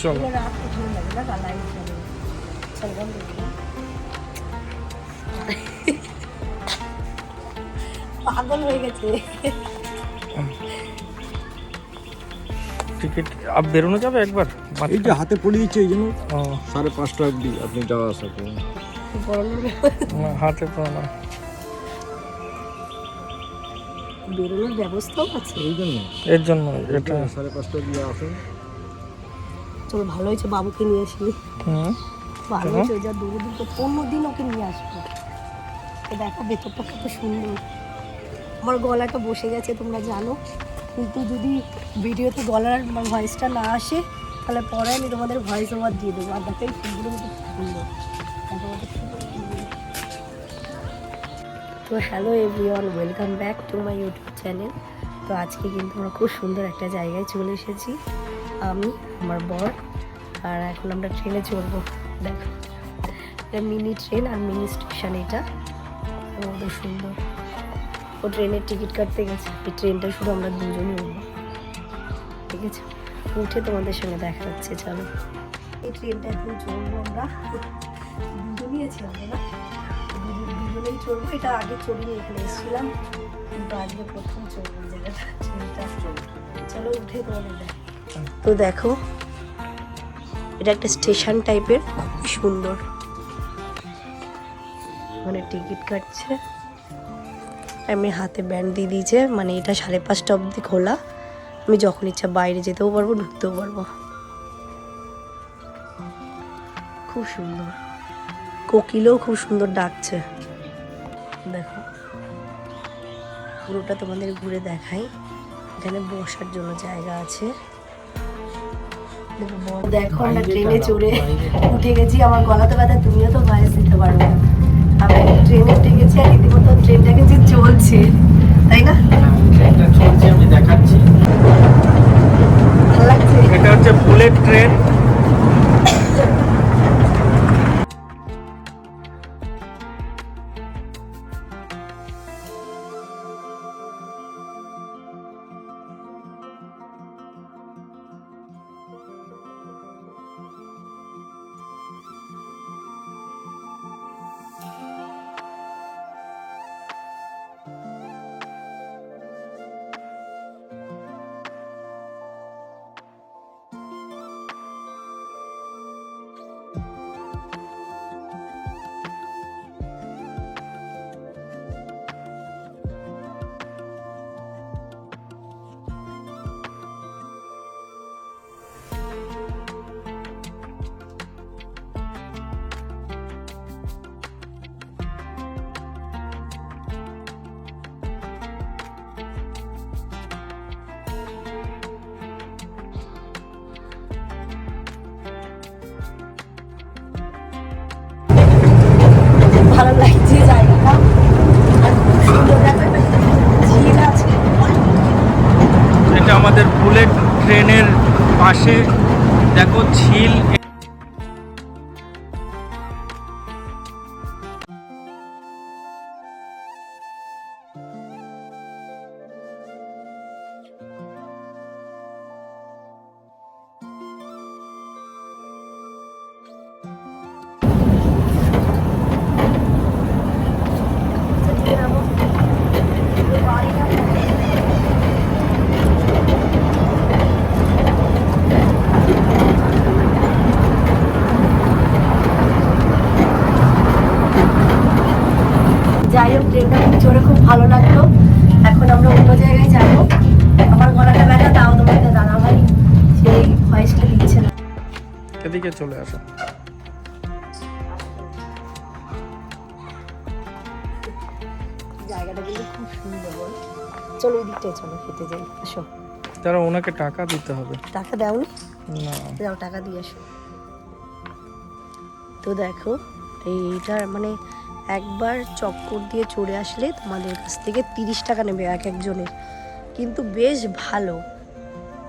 চলো রাত উঠে যাবে না লাইট জ্বলে চল বন্ধ করি পাগল হয়ে গেছে টিকিট আপ বেরোনো যাবে একবার এই যে হাতে পড়ে দিচ্ছে এই জন্য ও 5:30 অবধি আপনি যাওয়া আসা করুন। না হাতে পাও না বেরোনোর ব্যবস্থাও আছে এই জন্য এর জন্য এটা 5:30 অবধি আসুন। চলো ভালো হয়েছে বাবুকে নিয়ে আসি হুম ভালো হয়েছে যা দূরে দূর অন্য দিন ওকে নিয়ে আসবো তো দেখো ভেতরটা কত সুন্দর আমার গলাটা বসে গেছে তোমরা জানো কিন্তু যদি ভিডিওতে গলার ভয়েসটা না আসে তাহলে পরে আমি তোমাদের ভয়েস ওভার দিয়ে দেবো আর দেখো এই ফুলগুলো কিন্তু সুন্দর তো hello everyone welcome back to my YouTube channel তো আজকে কিন্তু আমরা খুব সুন্দর একটা জায়গায় চলে এসেছি আমি আমার বর আর এখন আমরা ট্রেনে চড়বো দেখো এটা মিনি ট্রেন আর মিনি স্টেশন এটা আমাদের সুন্দর ও ট্রেনের টিকিট কাটতে গেছে এই ট্রেনটা শুধু আমরা দুজনই উঠবো ঠিক আছে উঠে তোমাদের সঙ্গে দেখা যাচ্ছে চলো এই ট্রেনটা এখন চড়বো আমরা দুজনই আছি আমরা না দুজনেই চড়বো এটা আগে চড়িয়ে এখানে এসেছিলাম কিন্তু আজকে প্রথম চড়বো এই জায়গাটা ট্রেনটা চলো উঠে তোমাদের দেখ তো দেখো এটা একটা স্টেশন টাইপের খুবই সুন্দর মানে টিকিট কাটছে আমি হাতে ব্যান্ড দিয়ে দিয়েছে মানে এটা 5:30 অবধি খোলা আমি যখন ইচ্ছা বাইরে যেতেও পারবো ঢুকতেও পারবো খুব সুন্দর কোকিলও খুব সুন্দর ডাকছে দেখো পুরোটা তোমাদের ঘুরে দেখাই এখানে বসার জন্য জায়গা আছে দেখো আমরা ট্রেনে চড়ে উঠে গেছি আমার গলাতে ব্যথা তুমিও তো ভয়েস দিতে পারবে আমি ট্রেনে উঠে গেছি আর রীতিমতো ট্রেনটাকে যে চলছে তাই না ট্রেনটা চলছে আমি দেখাচ্ছি ভালো লাগছে এটা হচ্ছে বুলেট ট্রেন ভালো লাগছে জায়গাটা আর খুব সুন্দর ঝিল আছে এটা আমাদের বুলেট ট্রেনের পাশে দেখো ঝিল যাই হোক ট্রেনটা চড়ে খুব ভালো লাগলো এখন আমরা অন্য জায়গায় যাবো আমার গলাটা ব্যথা তাও তোমাদের দাদা ভাই সেই ভয়েসটা দিচ্ছে না এদিকে চলে আসো জায়গাটা কিন্তু খুব সুন্দর বল চলো ওই দিকটায় চলো হেঁটে যাই আসো তারা ওনাকে টাকা দিতে হবে টাকা দাওনি না যাও টাকা দিয়ে আসো তো দেখো এইটার মানে একবার চক্কর দিয়ে চড়ে আসলে তোমাদের কাছ থেকে 30 টাকা নেবে এক একজনের কিন্তু বেশ ভালো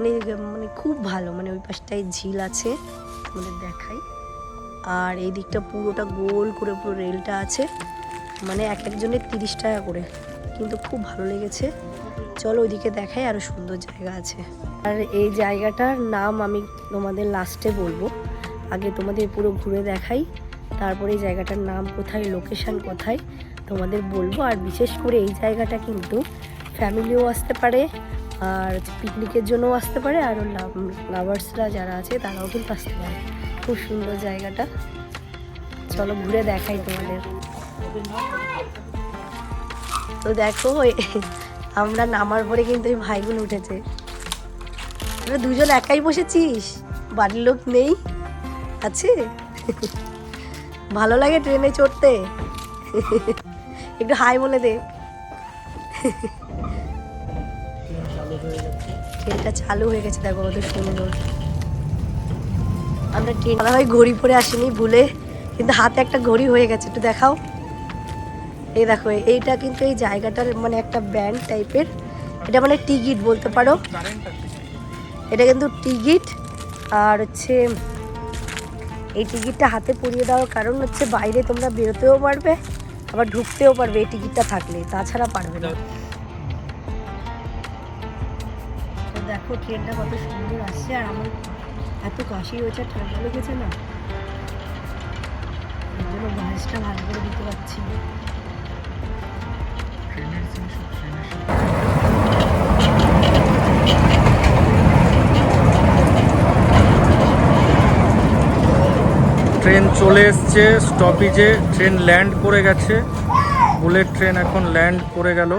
মানে মানে খুব ভালো মানে ওই পাশটায় ঝিল আছে তোমাদের দেখাই আর এই দিকটা পুরোটা গোল করে পুরো রেলটা আছে মানে এক একজনের 30 টাকা করে কিন্তু খুব ভালো লেগেছে। চলো ওইদিকে দেখাই, আরও সুন্দর জায়গা আছে। আর এই জায়গাটার নাম আমি তোমাদের লাস্টে বলবো, আগে তোমাদের পুরো ঘুরে দেখাই, তারপরে এই জায়গাটার নাম কোথায়, লোকেশান কোথায় তোমাদের বলবো। আর বিশেষ করে এই জায়গাটা কিন্তু ফ্যামিলিও আসতে পারে, আর পিকনিকের জন্যও আসতে পারে, আর লাভার্সরা যারা আছে তারাও কিন্তু আসতে পারে। খুব সুন্দর জায়গাটা, চলো ঘুরে দেখাই তোমাদের। তো দেখো আমরা নামার পরে কিন্তু এই ভাইগুলো উঠেছে। তোরা দুজন একাই বসেছিস, বাড়ির লোক নেই? আছে? ভালো লাগে ট্রেনে চড়তে? একটু হাই বলে দে। ট্রেনটা চালু হয়ে গেছে, দেখো কত সুন্দর। আমরা ট্রেন হয় ঘড়ি পরে আসিনি ভুলে, কিন্তু হাতে একটা ঘড়ি হয়ে গেছে, একটু দেখাও। এই দেখো, এইটা কিন্তু এই জায়গাটার মানে একটা ব্যান্ড টাইপের, এটা মানে টিকিট বলতে পারো, এটা কিন্তু টিকিট। আর হচ্ছে এই টিকিটটা হাতে পরিয়ে দেওয়ার কারণ হচ্ছে বাইরে তোমরা বেরোতেও পারবে, আবার ঢুকতেও পারবে এই টিকিটটা থাকলে, তাছাড়া পারবে না। তো দেখো ট্রেনটা কত সুন্দর আসছে, আর আমার এত কাশি হয়েছে, ঠান্ডা লেগেছে না, এর জন্য ভয়েসটা ভালো করে দিতে পারছি না। ট্রেন চলে এসছে স্টপেজে, ট্রেন ল্যান্ড করে গেছে। বুলেট ট্রেন এখন ল্যান্ড করে গেল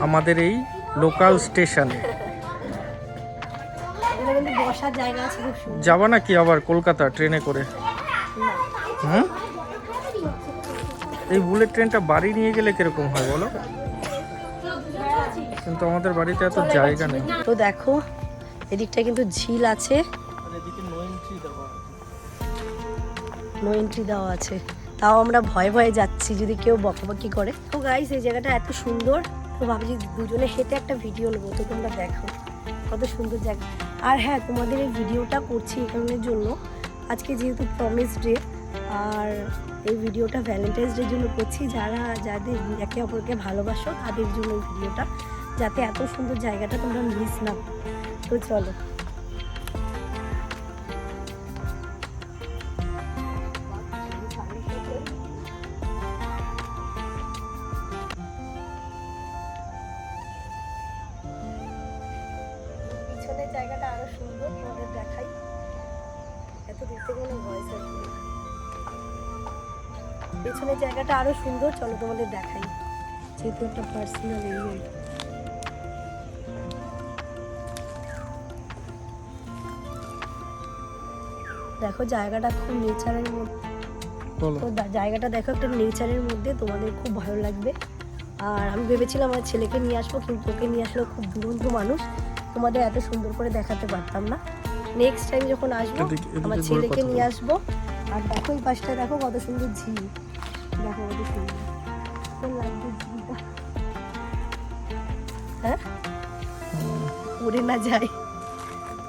আমাদের এই লোকাল স্টেশনে। কিন্তু বসার জায়গা আছে খুব সুন্দর। যাবা নাকি আবার কলকাতা ট্রেনে করে? হুম, এই বুলেট ট্রেনটা বাড়ি নিয়ে গেলে কিরকম হয় বলো? কিন্তু আমাদের বাড়িতে এত জায়গা নেই। তো দেখো এদিকটা কিন্তু ঝিল আছে, নো এন্ট্রি দেওয়া আছে, তাও আমরা ভয়ে ভয়ে যাচ্ছি যদি কেউ বকাবকি করে। তো গাইস এই জায়গাটা এত সুন্দর, তো ভাবছি দুজনে হেঁটে একটা ভিডিও নেবো, তো তোমরা দেখো কত সুন্দর জায়গা। আর হ্যাঁ, তোমাদের এই ভিডিওটা করছি এই কারণের জন্য, আজকে যেহেতু প্রমিস ডে, আর এই ভিডিওটা ভ্যালেন্টাইন্স ডের জন্য করছি। যাদের একে অপরকে ভালোবাসো তাদের জন্য এই ভিডিওটা, যাতে এত সুন্দর জায়গাটা তোমরা মিস না করো। তো চলো পিছনের জায়গাটা আরো সুন্দর, তোমাদের দেখাই। এত দূর থেকে কোনো ভয়েস আসবে, পেছনের জায়গাটা আরো সুন্দর, চলো তোমাদের দেখাই, যেহেতু একটা পার্সোনাল এরিয়া। দেখো জায়গাটা খুব নেচারের মধ্যে, তো জায়গাটা দেখো একটা নেচারের মধ্যে, তোমাদের খুব ভালো লাগবে। আর আমি ভেবেছিলাম আমার ছেলেকে নিয়ে আসবো, কিন্তু ওকে নিয়ে আসলেও খুব দুরন্ত মানুষ, তোমাদের এত সুন্দর করে দেখাতে পারতাম না। নেক্সট টাইম যখন আসবো আমার ছেলেকে নিয়ে আসবো। আর দেখো এই পাশটা দেখো কত সুন্দর ঝিল, দেখো কত সুন্দর লাগবে ঝিলটা, হ্যাঁ পড়ে না যায়,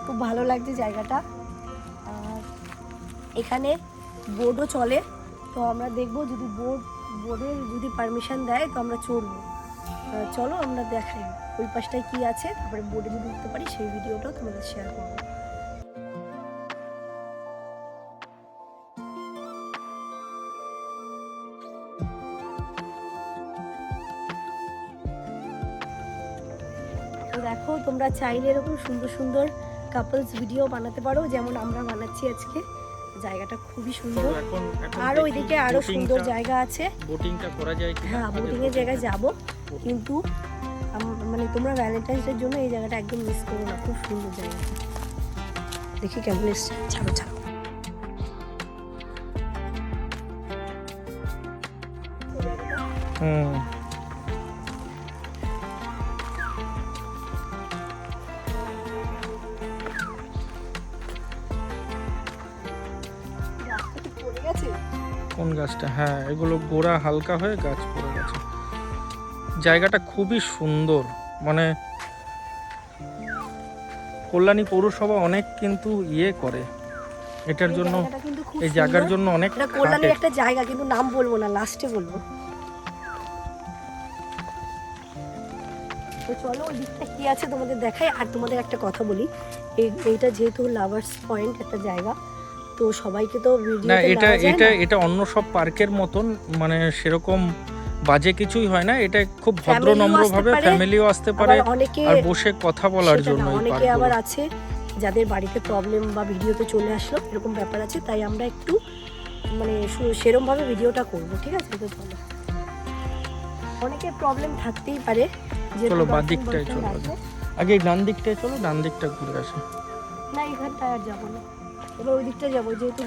খুব ভালো লাগছে জায়গাটা। আর এখানে বোটও চলে, তো আমরা দেখবো যদি বোর্ডের যদি পারমিশন দেয় তো আমরা চড়বো। চলো আমরা দেখাই ওই পাশটায় কি আছে, তারপরে বোর্ডে যদি উঠতে পারি সেই ভিডিওটাও তোমাদের শেয়ার করবো। তো দেখো তোমরা চাইলে এরকম সুন্দর সুন্দর কাপলস ভিডিও বানাতে পারো, যেমন আমরা বানাচ্ছি আজকে। জায়গাটা খুবই সুন্দর, আর ওইদিকে আরো সুন্দর জায়গা আছে, বোটিংটা করা যায় কি? হ্যাঁ বোটিং এর জায়গায় যাবো, কিন্তু মানে তোমরা ভ্যালেন্টাইন্স ডের জন্য এই জায়গাটা একদম মিস করো না, খুব সুন্দর জায়গা। দেখি কেমন এসছে, ছাড়ো ছাড়ো। হুম, কোন গাছটা? হ্যাঁ, এগুলো গোড়া হালকা হয়ে গাছ পড়ে গেছে। জায়গাটা খুবই সুন্দর, মানে কল্যাণী পৌরসভা অনেক কিন্তু ইয়ে করে এটার জন্য, এই জায়গার জন্য অনেক। এটা কল্যাণীর একটা জায়গা, কিন্তু নাম বলবো না, লাস্টে বলবো। তো চলো ওই দিকটা কি আছে তোমাদের দেখাই। আর তোমাদের একটা কথা বলি, এইটা যেহেতু লাভার্স পয়েন্ট একটা জায়গা, তো সবাইকে তো না ভিডিওতে এটা নেওয়া যায় এটা না। এটা অন্য সব পার্কের মতন মানে সেরকম বাজে কিছুই হয় না, এটা খুব ভদ্র Family ও নম্র আসতে ভাবে পারে, ফ্যামিলিও আসতে পারে আবার অনেকে আর বসে কথা বলার সেটা জন্য না, এই অনেকে পার্কগুলো। আবার আছে যাদের বাড়িতে প্রবলেম বা ভিডিওতে চলে আসলো এরকম ব্যাপার আছে, তাই আমরা একটু মানে সেরকম ভাবে ভিডিওটা করব, ঠিক আছে? তো চলো, অনেকের প্রবলেম থাকতেই পারে, যেহেতু চলো বাঁ girlfriend, দিকটায় boyfriend চলো আছে। আগে এই ডান দিকটায় চলো, ডান দিকটা ঘুরে আসো। না এখানটায় আর যাবো না, এবার ওই দিকটা যাবো যেহেতু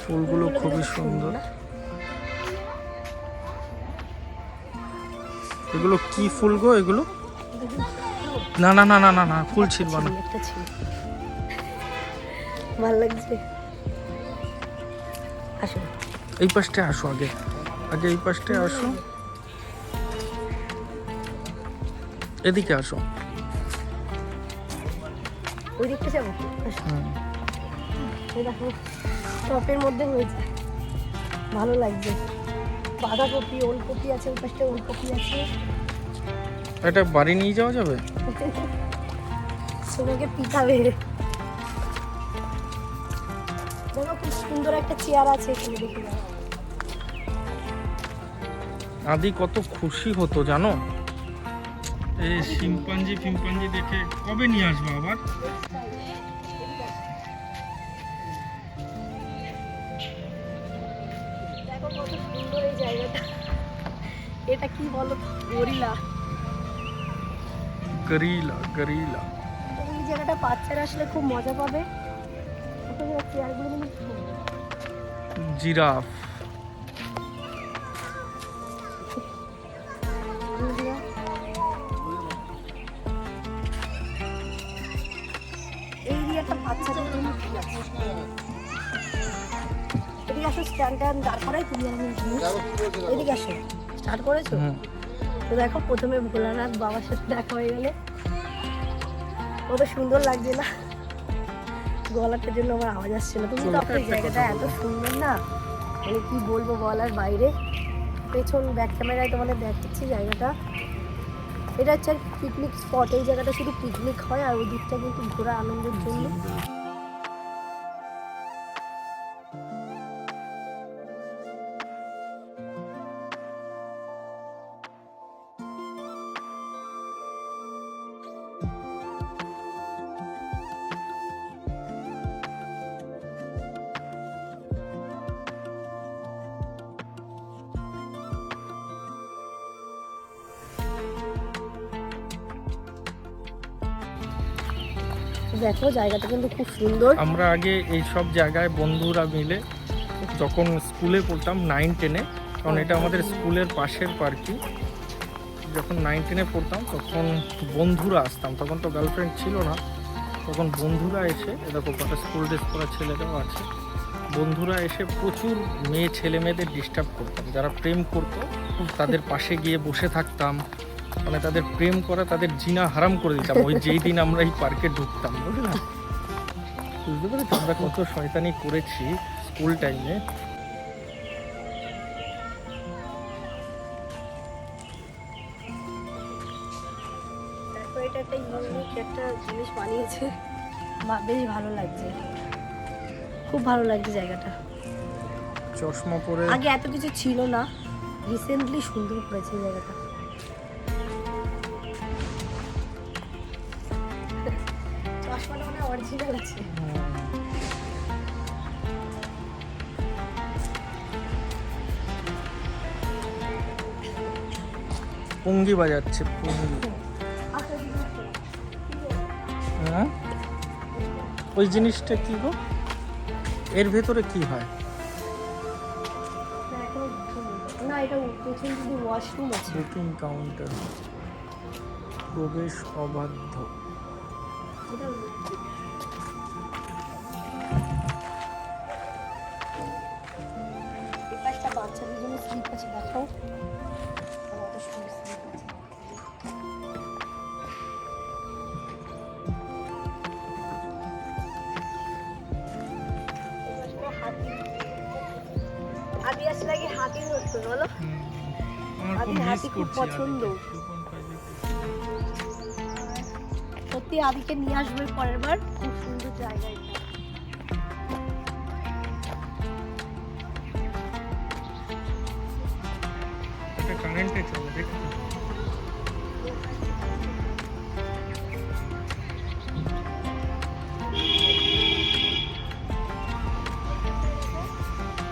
ফুলগুলো খুবই সুন্দর। এগুলো কি ফুল গো এগুলো? না না না না না না ফুল ছিল না। একটা ছিল, ভালো লাগছে। আসো এই পাশটায় আসো, আগে আগে এই পাশটায় আসো, এদিকে আসো। ওই দিকটা যাবো, আসো। হুম। এই দেখো টপের মধ্যে হয়েছে, ভালো লাগছে। বাঁধাকপি, ওলকপি আছে, ওই পাশটা ওলকপি আছে। এটা বাড়ি নিয়ে যাওয়া যাবে? তোমাকে পিঠাবে। দেখো খুব সুন্দর একটা চেয়ার আছে এখানে, দেখে যাও। আদি কত খুশি হতো জানো, এই শিম্পাঞ্জি ফিম্পাঞ্জি দেখে। কবে নিয়ে আসবো আবার? দেখো কত সুন্দর এই জায়গাটা। এটা কি বলো, গরিলা। Gorilla gorilla. এই জায়গাটা বাচ্চারা আসলে খুব মজা পাবে। চেয়ারগুলো কিন্তু জিরাফ। এই এরিয়াটা বাচ্চাদের জন্য ঠিক আছে। এদিকে আসো, স্ট্যান্ড দাঁড় করাই তুমি আমি জিনিস। এদিকে আসো, স্টার্ট করেছো? তো দেখো প্রথমে ভোলানাথ বাবার সাথে দেখা হয়ে গেলে কত সুন্দর লাগছে না? গলাটার জন্য আমার আওয়াজ আসছে না। তুমি তো এই জায়গাটা এত সুন্দর না, মানে কি বলবো বলার বাইরে। পেছন ব্যাক ক্যামেরায় তোমাদের দেখাচ্ছি জায়গাটা। এটা হচ্ছে পিকনিক স্পট, এই জায়গাটা শুধু পিকনিক হয়, আর ওই দিকটা কিন্তু ঘোরা আনন্দের জন্য। দেখো জায়গাটা কিন্তু খুব সুন্দর। আমরা আগে এই সব জায়গায় বন্ধুরা মিলে যখন স্কুলে পড়তাম 9-10-এ, কারণ এটা আমাদের স্কুলের পাশের পার্কই, যখন 9-10-এ পড়তাম তখন বন্ধুরা আসতাম, তখন তো গার্লফ্রেন্ড ছিল না, তখন বন্ধুরা এসে, এরকম কটা স্কুল ড্রেস পরা ছেলেরাও আছে, বন্ধুরা এসে প্রচুর মেয়ে ছেলে মেয়েদের ডিস্টার্ব করতাম, যারা প্রেম করতো তাদের পাশে গিয়ে বসে থাকতাম, মানে তাদের প্রেম করা, তাদের জিনা হারাম করে দিতাম ওই যেই দিন আমরা এই পার্কে ঢুকতাম, বুঝলে? বুঝতে পেরেছি আমরা কত শয়তানি করেছি স্কুল টাইমে। তারপর এটা একটা ইউনিক একটা জিনিস বানিয়েছে, বেশ ভালো লাগছে, খুব ভালো লাগছে জায়গাটা। চশমা পরে আগে এত কিছু ছিল না, রিসেন্টলি সুন্দর করেছে জায়গাটা। চশমাটা মানে অরিজিনাল আছে। পুঙ্গি বাজাচ্ছে, পুঙ্গি। হ্যাঁ ওই জিনিসটা কি গো, এর ভেতরে কি হয়? না এটা পেছনে যদি ওয়াশরুম আছে। বুকিং কাউন্টার, প্রবেশ অবাধ্য। একটা বাচ্চাদের জন্য স্লিপ আছে, দেখাও। কত সুন্দর স্লিপ আছে। আদি আসলে কি হাতি ধরতো বলো? আমার খুব আদি মিস হাতি খুব করছি পছন্দ। সত্যি আদিকে নিয়ে আসবে পরের বার, খুব সুন্দর জায়গা এটা। এটা কারেন্টে চলে দেখো।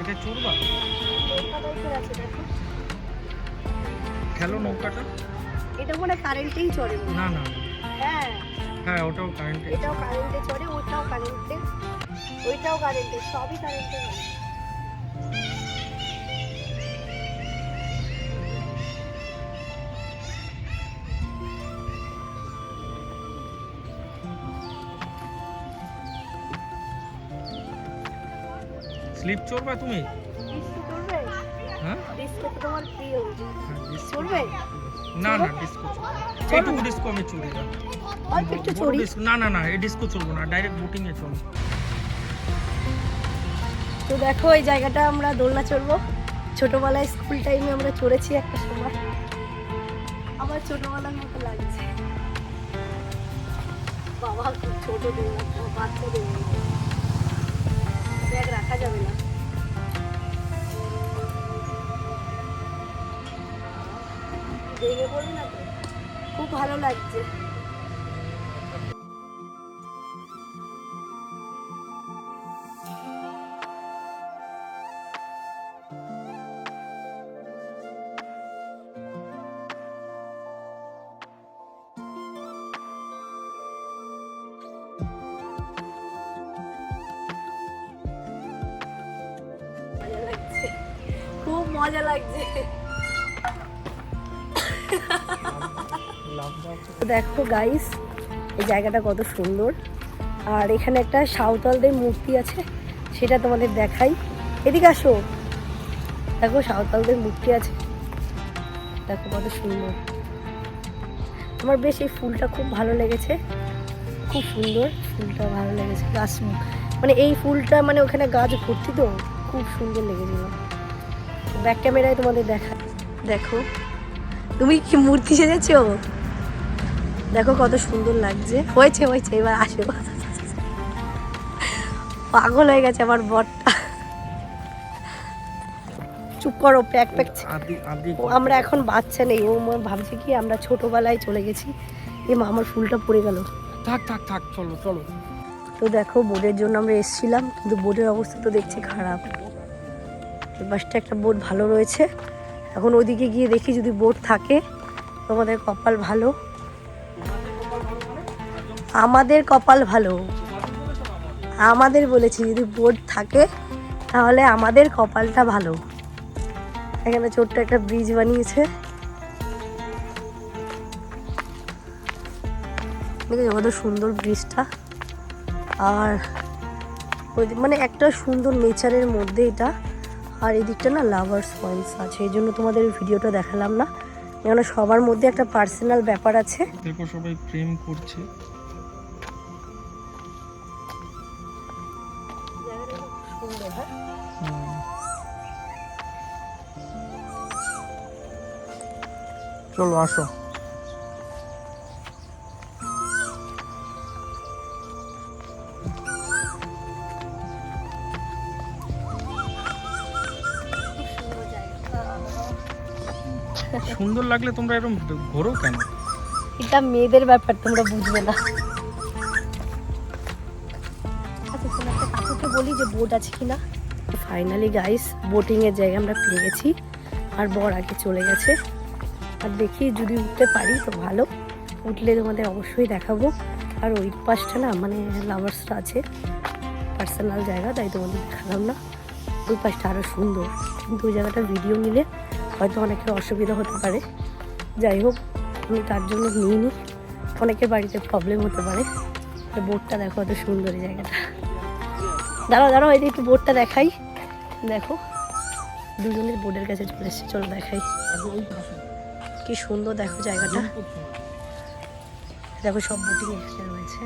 এটা চড়বা? নৌকা টাইপের আছে দেখো। খেলো নৌকাটা? এটা মনে হয় কারেন্টেই চড়ে মনে হয়। না না না। হ্যাঁ হ্যাঁ ওটাও কারেন্টে। এটাও কারেন্টে চড়ে, ওইটাও কারেন্টে, ওইটাও কারেন্টে, সবই কারেন্টে চলে। স্লিপ চড়বা তুমি? ডিস্কো চড়বে? হ্যাঁ ডিস্কো তো তোমার প্রিয়। হ্যাঁ, disco চড়বে? না না ডিস্কো চলবে না। এইটুকু ডিস্কো আমি চড়ি না। অল্প একটু বড় চড়ি। disco- না না না এই ডিস্কো চলবো না, ডাইরেক্ট বোটিং এ চলবো। তো দেখো এই জায়গাটা আমরা দোলনা চড়বো। ছোটবেলায় স্কুল টাইমে আমরা চড়েছি একটা সময়, আবার ছোটবেলার মতো লাগছে। বাবা খুব ছোট দোলনা, বাচ্চা দোলনা, ব্যাগ রাখা যাবে না। ভেঙে পড়বে না তো? খুব ভালো লাগছে। মজা লাগছে, খুব মজা লাগছে। দেখো গাইস এই জায়গাটা কত সুন্দর, আর এখানে একটা সাঁওতালদের মূর্তি আছে, সেটা তোমাদের দেখাই। এদিকে আসো, দেখো সাঁওতালদের মূর্তি আছে, দেখো কত সুন্দর। আমার বেশ এই ফুলটা খুব ভালো লেগেছে, খুব সুন্দর ফুলটা, ভালো লেগেছে। গাছ মানে এই ফুলটা মানে ওখানে গাছ ভর্তি তো, খুব সুন্দর লেগেছিল। ব্যাক ক্যামেরায় তোমাদের দেখা। দেখো তুমি কি মূর্তি সেজেছো, দেখো কত সুন্দর লাগছে। হয়েছে হয়েছে, এবার আসো। পাগল হয়ে গেছে আমার বরটা। চুপ করো, প্যাক প্যাক। আদি আদি ও আমরা এখন বাচ্চা নেই, ও ভাবছে কি আমরা ছোটবেলায় চলে গেছি। এ মা আমার ফুলটা পড়ে গেল। থাক থাক থাক চলো চলো। তো দেখো বোটের জন্য আমরা এসেছিলাম, কিন্তু বোটের অবস্থা তো দেখছি খারাপ। এই বাসটা একটা বোট ভালো রয়েছে, এখন ওদিকে গিয়ে দেখি যদি বোট থাকে। তোমাদের কপাল ভালো, আমাদের কপাল ভালো। আমাদের বলেছি যদি বোট থাকে তাহলে আমাদের কপালটা ভালো। এখানে ছোট্ট একটা ব্রিজ বানিয়েছে, দেখেছো কত সুন্দর ব্রিজটা। আর মানে একটা সুন্দর নেচারের মধ্যে এটা। আর এদিকটা না লাভার্স পয়েন্টস আছে, এই জন্য তোমাদের ভিডিওটা দেখালাম না, কেন সবার মধ্যে একটা পার্সোনাল ব্যাপার আছে। দেখো সবাই প্রেম করছে। সুন্দর, হ্যাঁ চলো আসো। সুন্দর লাগলে তোমরা এরকম ঘোরো কেন? এটা মেয়েদের ব্যাপার, তোমরা বুঝবে না। আচ্ছা শোনো, একটা কাকুকে বলি যে বোট আছে কিনা। ফাইনালি গাইস বোটিং এর জায়গা আমরা পেয়ে গেছি, আর বর আগে চলে গেছে। আর দেখি যদি উঠতে পারি তো ভালো, উঠলে তোমাদের অবশ্যই দেখাবো। আর ওই পাশটা না মানে লাভার্সরা আছে, পার্সোনাল জায়গা, তাই তোমাদের দেখালাম না। ওই পাশটা আরও সুন্দর, কিন্তু ওই জায়গাটা ভিডিও নিলে হয়তো অনেকের অসুবিধা হতে পারে। যাই হোক আমি তার জন্য নিইনি, অনেকের বাড়িতে প্রবলেম হতে পারে। বোটটা দেখো কত সুন্দর এই জায়গাটা। দাঁড়াও দাঁড়াও, এই যে একটু বোটটা দেখাই। দেখো দুজনের বোটের কাছে চলে এসেছে, চলো দেখাই কি সুন্দর। দেখো জায়গাটা, দেখো সব বোটিং এখানে রয়েছে।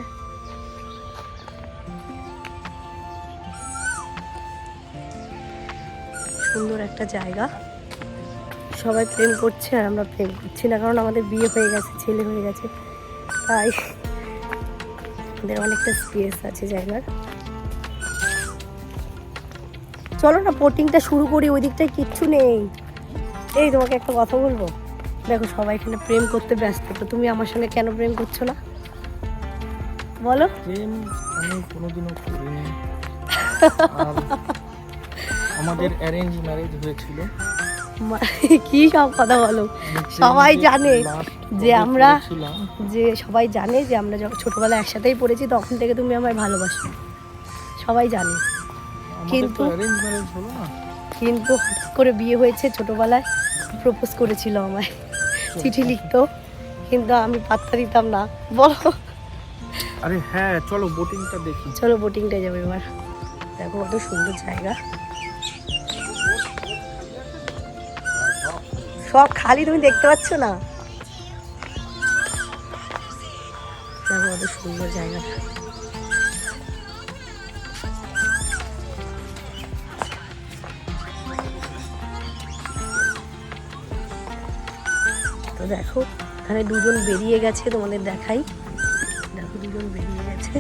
সুন্দর একটা জায়গা, সবাই প্রেম করছে আর আমরা প্রেম করছি না, কারণ আমাদের বিয়ে হয়ে গেছে, ছেলে হয়ে গেছে, তাই আমাদের অনেকটা স্পেস আছে জায়গার। চলো না বোটিংটা শুরু করি, ওই দিকটায় কিচ্ছু নেই। এই তোমাকে একটা কথা বলবো, দেখো সবাই এখানে প্রেম করতে ব্যস্ত, তো তুমি আমার সঙ্গে কেন প্রেম করছো না বলো? প্রেম আমি কোনোদিনও করিনি। আর আমাদের অ্যারেঞ্জ ম্যারেজ হয়েছিল। কি সব কথা বলো, সবাই জানে যে সবাই জানে যে আমরা যখন ছোটবেলায় একসাথেই পড়েছি তখন থেকে তুমি আমায় ভালোবাসো, সবাই জানে। কিন্তু অ্যারেঞ্জ ম্যারেজ হলো না, কিন্তু হঠাৎ করে বিয়ে হয়েছে, ছোটবেলায় প্রপোজ করেছিল আমায়, চিঠি লিখতো, কিন্তু আমি পাত্তা দিতাম না। বলো। আরে হ্যাঁ চলো বোটিংটা দেখি। চলো বোটিংটা যাবো এবার। দেখো কত সুন্দর জায়গা, সব খালি, তুমি দেখতে পাচ্ছ না? দেখো কত সুন্দর জায়গাটা। তো দেখো এখানে দুজন বেরিয়ে গেছে, তোমাদের দেখাই, দেখো দুজন বেরিয়ে গেছে।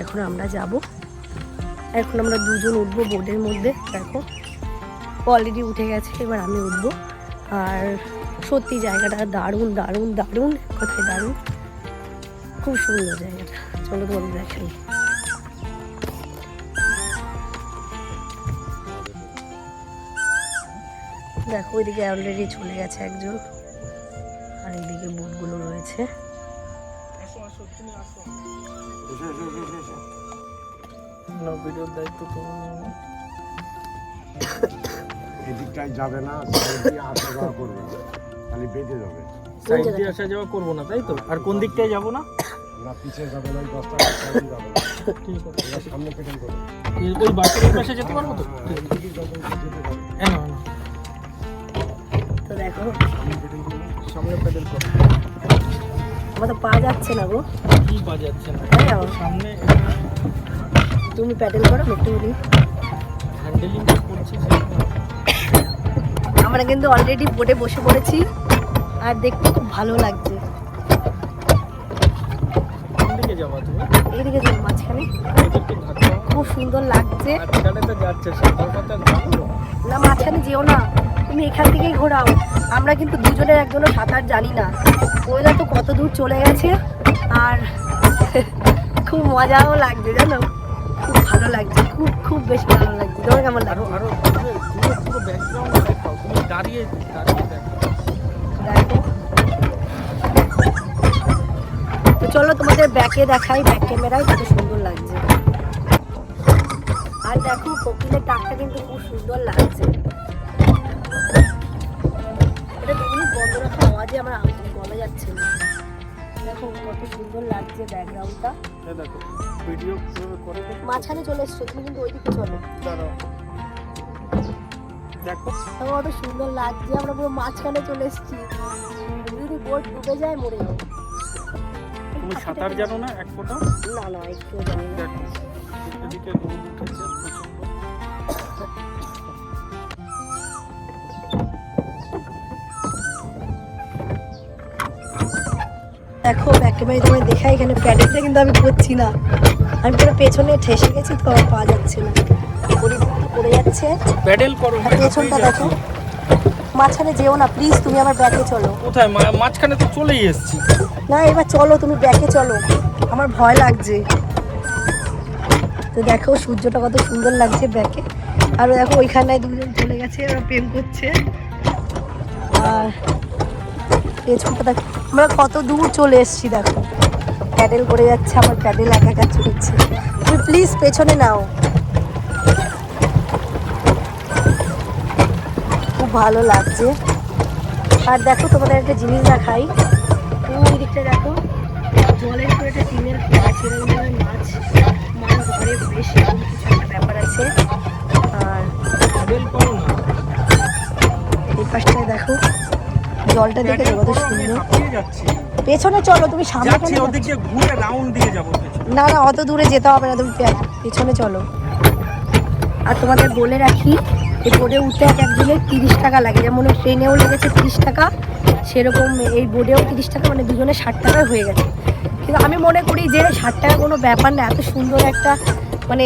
এখন আমরা যাব, এখন আমরা দুজন উঠবো বোটের মধ্যে। দেখো অলরেডি উঠে গেছে, এবার আমি উঠবো। আর সত্যি জায়গাটা দারুণ দারুণ দারুণ, কোথায় দারুণ, খুব সুন্দর জায়গাটা। চলো তোমাদের দেখাই। দেখো ওইদিকে অলরেডি চলে গেছে একজন, আর এইদিকে বোটগুলো রয়েছে। ভিডিওর দায়িত্ব তুমি এদিকটাই যাবে না, সাইড দিয়ে আসা যাওয়া করবে না, খালি বেঁধে যাবে। সাইড দিয়ে আসা যাওয়া করবো না, তাই তো? আর কোন দিকটায় যাবো না? ওরা পিছিয়ে যাবে না, 10টা সাইড যাবে না, ঠিক আছে, ওরা সামনে পেটেল করবে। ওই বাচ্চাদের পাশে যেতে পারবো তো? এদিকে যখন যেতে পারবে, না না, তো দেখো সামনে প্যাডেল করো। আমার তো পা যাচ্ছে না গো, কি বাজাচ্ছে না? তাই না? সামনে তুমি প্যাডেল করো একটু বলি। হ্যান্ডেলিং করছি। আমরা কিন্তু অলরেডি বোটে বসে পড়েছি, আর দেখতে খুব ভালো লাগছে। কোন দিকে যাবা তুমি? এইদিকে যাবো, মাঝখানে এদিকে ধাক্কা খুব সুন্দর লাগছে। মাঝখানে তো যাচ্ছে, সাঁতারটা ধাক্কা। না মাঝখানে যেও না, তুমি এখান থেকেই ঘোরাও। আমরা কিন্তু দুজনের একজনও সাঁতার জানি না, ওইটা তো কত দূর চলে গেছে, আর খুব মজাও লাগছে জানো, খুব ভালো লাগছে, খুব খুব বেশি ভালো লাগছে। তোমার কেমন লাগছে? আরো পুরো ব্যাকগ্রাউন্ড দেখাও, তুমি দাঁড়িয়ে দেখো। দেখো তো চলো তোমাদের ব্যাকে দেখাই, ব্যাক ক্যামেরায় কত সুন্দর লাগছে। আর দেখো কোকিলের ডাকটা কিন্তু খুব সুন্দর লাগছে। এটা তুমি বন্ধ রাখা আওয়াজে আমার বলা যাচ্ছে না। দেখো কত সুন্দর লাগছে ব্যাকগ্রাউন্ডটা। দেখো ভিডিও করে মাঝখানে চলে এসছো তুমি, কিন্তু ওইদিকে চলো। দাঁড়াও, দেখো দেখো কত সুন্দর লাগছে, আমরা পুরো মাঝখানে চলে এসেছি। যদি বোট ডুবে যায় মরে যাবো। তুমি সাঁতার জানো না এক ফোঁটা? না না একটু জানি না। দেখো এদিকে রোদ উঠেছে প্রচন্ড। দেখো ব্যাক ক্যামেরায় তোমায় দেখাই, এখানে প্যাডেলটা কিন্তু আমি করছি না, আমি পুরো পেছনে ঠেসে গেছি, তো আমার পা যাচ্ছে না, পরিবর্তন পড়ে যাচ্ছে। প্যাডেল করো। আর পেছনটা দেখো, মাঝখানে যেও না প্লিজ, তুমি আমার ব্যাকে চলো। কোথায়? মাঝখানে তো চলেই এসেছি। না এবার চলো, তুমি ব্যাকে চলো, আমার ভয় লাগছে। তো দেখো সূর্যটা কত সুন্দর লাগছে ব্যাকে, আর দেখো ওইখানটায় দুজন চলে গেছে, ওরা প্রেম করছে। আর পেছনটা দেখো, আমরা কত দূর চলে এসেছি, দেখো প্যাডেল করে যাচ্ছে, আমার প্যাডেল একা একা চলছে। তুমি প্লিজ পেছনে নাও, খুব ভালো লাগছে। আর দেখো তোমাদের একটা জিনিস দেখাই, ওই দিকটা দেখো জলের উপরে একটা টিনের মাছ, এরকম মাছ ঘরে বেশ এরকম কিছু একটা ব্যাপার আছে। আর প্যাডেল করো না, এই পাশটায় দেখো জলটা দেখে কত সুন্দর। হাঁপিয়ে যাচ্ছি। পেছনে চলো, তুমি সামনে যাচ্ছি কেন ওদিকে ঘুরে রাউন্ড দিয়ে যাবো পেছনে। না না অত দূরে যেতে হবে না, তুমি পেছনে চলো। আর তোমাদের বলে রাখি এই বোর্ডে উঠতে একজনের 30 টাকা লাগে, যেমন ট্রেনেও লেগেছে 30 টাকা, সেরকম এই বোর্ডেও 30 টাকা, মানে দুজনে 60 টাকায় হয়ে গেছে। কিন্তু আমি মনে করি যে 60 টাকা কোনো ব্যাপার না, এত সুন্দর একটা মানে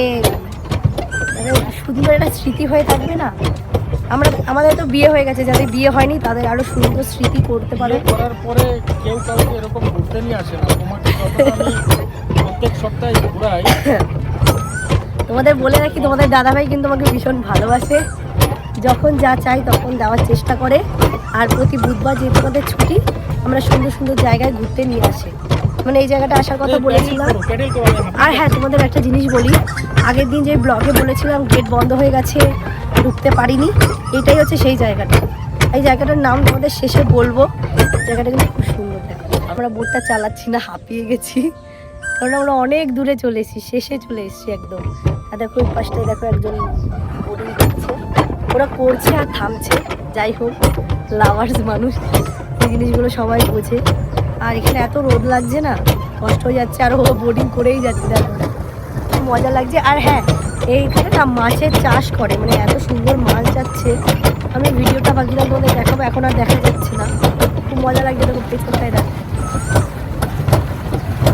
সুন্দর একটা স্মৃতি হয়ে থাকবে না। আমাদের তো বিয়ে হয়ে গেছে, যাদের বিয়ে হয়নি তাদের আরো সুন্দর স্মৃতি করতে পারে। বিয়ে করার পরে কেউ কাউকে এরকম ঘুরতে নিয়ে আসে না। তোমাকে যতটা আমি প্রত্যেক সপ্তাহে ঘুরাই। তোমাদের বলে রাখি, তোমাদের দাদাভাই কিন্তু আমাকে ভীষণ ভালোবাসে, যখন যা চাই তখন দেওয়ার চেষ্টা করে। আর প্রতি বুধবার যেহেতু আমাদের ছুটি, আমরা সুন্দর সুন্দর জায়গায় ঘুরতে নিয়ে আসি। মানে এই জায়গাটা আসার কথা বলেছিলাম। আর হ্যাঁ, তোমাদের একটা জিনিস বলি, আগের দিন যে ব্লগে বলেছিলাম গেট বন্ধ হয়ে গেছে, ঢুকতে পারিনি, এটাই হচ্ছে সেই জায়গাটা। এই জায়গাটার নাম তোমাদের শেষে বলবো। জায়গাটা কিন্তু খুব সুন্দর। দেখো আমরা বোটটা চালাচ্ছি না, হাঁপিয়ে গেছি, কারণ আমরা অনেক দূরে চলে এসেছি, শেষে চলে এসেছি একদম। আর দেখো ওই পাশটায় দেখো একজন বোটিং করছে, ওরা করছে আর থামছে। যাই হোক, লাভার্স মানুষ, এই জিনিসগুলো সবাই বোঝে। আর এখানে এত রোদ লাগছে না, কষ্ট হয়ে যাচ্ছে, আর ও বোটিং করেই যাচ্ছে, দেখো খুব মজা লাগছে। আর হ্যাঁ, এইখানে না মাছের চাষ করে, মানে এত সুন্দর মাছ যাচ্ছে। আমি ভিডিওটা বাকিটা তোমাদের দেখাবো, এখন আর দেখা যাচ্ছে না। খুব মজা লাগছে, দেখো পেছনটায় দেখো,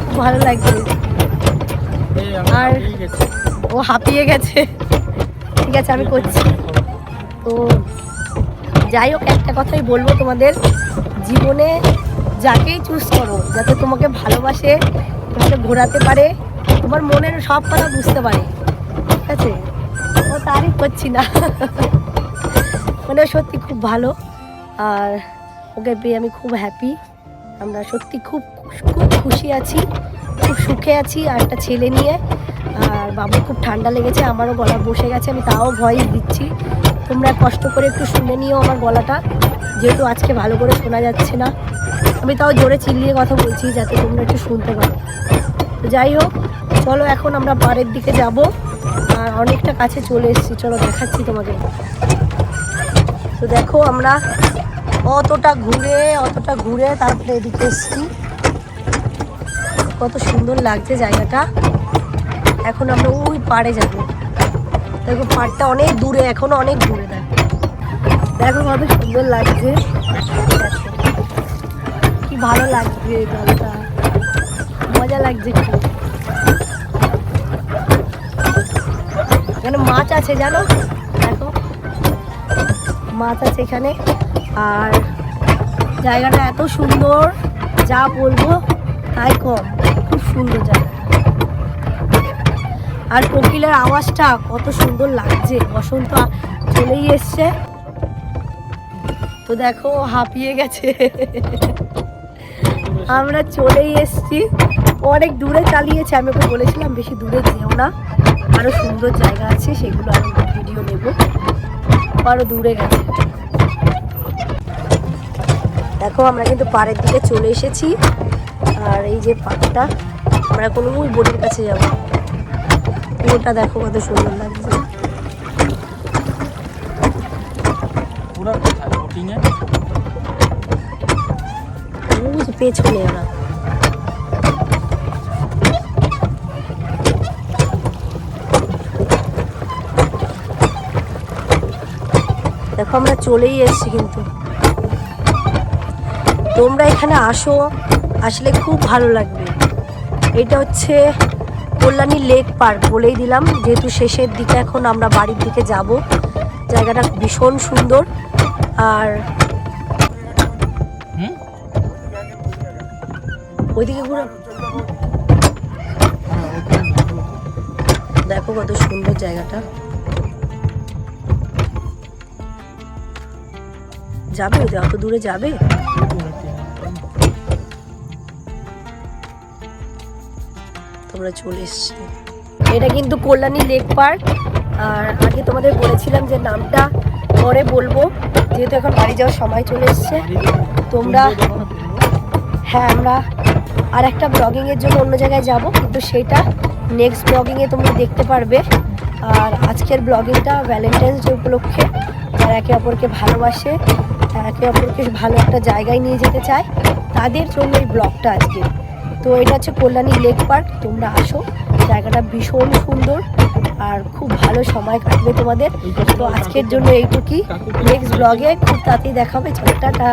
খুব ভালো লাগছে। আর ও হাঁপিয়ে গেছে। ঠিক আছে, আমি করছি। তো যাই হোক, একটা কথাই বলবো তোমাদের, জীবনে যাকেই চুজ করো, যাতে তোমাকে ভালোবাসে, তোমাকে ঘোরাতে পারে, তোমার মনের সব কথা বুঝতে পারে, ঠিক আছে? ও তারিফ করছি না, মানে সত্যি খুব ভালো। আর ওকে পেয়ে আমি খুব হ্যাপি। আমরা সত্যি খুব খুব খুশি আছি, খুব সুখে আছি। আর একটা ছেলে নিয়ে, আর বাবুর খুব ঠান্ডা লেগেছে, আমারও গলা বসে গেছে, আমি তাও ভয়েস দিচ্ছি। তোমরা কষ্ট করে একটু শুনে নিও আমার গলাটা, যেহেতু আজকে ভালো করে শোনা যাচ্ছে না। আমি তাও জোরে চিল্লিয়ে কথা বলছি যাতে তোমরা একটু শুনতে পারো। তো যাই হোক, চলো এখন আমরা পাড়ের দিকে যাব, আর অনেকটা কাছে চলে এসেছি, চলো দেখাচ্ছি তোমাকে। তো দেখো আমরা অতটা ঘুরে তারপরে এদিকে এসেছি। কত সুন্দর লাগছে জায়গাটা। এখন আমরা ওই পাড়ে যাব। দেখো পাড়টা অনেক দূরে, এখনো অনেক দূরে। দেখো কত সুন্দর লাগছে, কি ভালো লাগছে জলটা, মজা লাগছে খুব। এখানে মাছ আছে জানো, দেখো মাছ আছে এখানে। আর জায়গাটা এত সুন্দর, যা বলবো তাই কম, খুব সুন্দর জায়গা। আর কোকিলের আওয়াজটা কত সুন্দর লাগছে, বসন্ত চলেই এসছে। তো দেখো হাঁপিয়ে গেছে, আমরা চলেই এসছি। অনেক দূরে চালিয়েছে, আমি ওকে বলেছিলাম বেশি দূরে যেও না, আরো সুন্দর জায়গা আছে, সেগুলো আমি ভিডিও নেব। আরো দূরে গেছে। দেখো আমরা কিন্তু পাড়ের দিকে চলে এসেছি, আর এই যে পাড়টা, আমরা এখন ওই বোটের কাছে যাব। ওটা দেখো কত সুন্দর লাগছে। পেছনে ওরা দেখো আমরা চলেই এসেছি। কিন্তু তোমরা এখানে আসো, আসলে খুব ভালো লাগবে। এটা হচ্ছে কল্যাণী লেক পার্ক, বলেই দিলাম, যেহেতু শেষের দিকে এখন আমরা বাড়ির দিকে যাব। জায়গাটা ভীষণ সুন্দর। আর ওইদিকে ঘুরো, দেখো কত সুন্দর জায়গাটা। যাবে অত দূরে যাবে? তোমরা চলে এসছি। এটা কিন্তু কল্যাণী লেক পার্ক। আর আগে তোমাদের বলেছিলাম যে নামটা পরে বলবো, যেহেতু এখন বাড়ি যাওয়ার সময় চলে এসছে। তোমরা হ্যাঁ, আমরা আর একটা ব্লগিংয়ের জন্য অন্য জায়গায় যাব, কিন্তু সেটা নেক্সট ব্লগিংয়ে তোমরা দেখতে পারবে। আর আজকের ব্লগিংটা ভ্যালেন্টাইন্স ডে উপলক্ষে, যারা একে অপরকে ভালোবাসে, একে অপরকে ভালো একটা জায়গায় নিয়ে যেতে চায়, তাদের জন্য এই ব্লগটা আজকে। তো এটা হচ্ছে কল্যাণী লেক পার্ক। তোমরা আসো, জায়গাটা ভীষণ সুন্দর আর খুব ভালো সময় কাটবে তোমাদের। তো আজকের জন্য এইটুকুই, নেক্সট ব্লগে খুব তাড়াতাড়ি দেখা হবে। চলো টাটা।